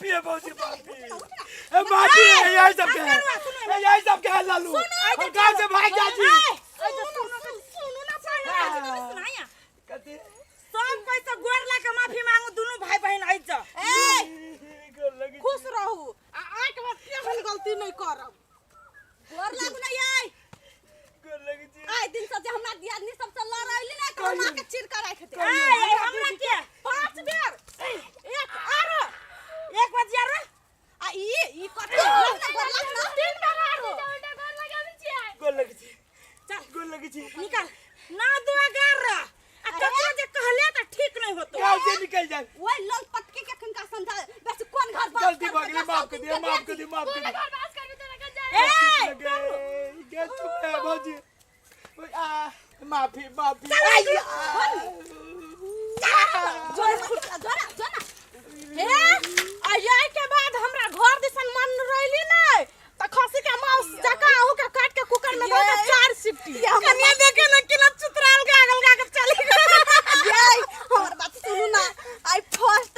माफी है भौजी माफी माफी है यही सब क्या है लालू और गांव से भाग जाती सुनो ना सुनाया कथी सब पैसा गोर ला के माफी मांगू दोनों भाई बहन आई जा खुश रहू आठ बार केहन गलती नहीं करब गोर लागू नहीं आई आई दिन से जे हमरा दियादनी सब से लड़ाइली ना तो हमरा के चिर कर राख दे ए हमरा के 5 बेर एक आरो एक बजिया रे आ ई कथि गोर लाग ना 3 बेर आरो गोर लगी छी चल गोर लगी छी निकल ना दो गार आ ककरो जे कहले त ठीक नहीं होतो गांव से निकल जा ओए लल पटके के खन का समझा बस कौन घर बात गलती हो गई माफ कर दिया माफ कर दिया माफ कर दिया ए क्या चुप है भौजी माफी माफी जोरा हे आये के बाद हमरा घर दिसन मन रहली नहीं त खसी के मांस जका आहू के काट के कुकर में दे 4 सिटी कनिया देखे न कि न चुतराल के अगल का चली गई ये हमर बात सुनू ना आई फर्स्ट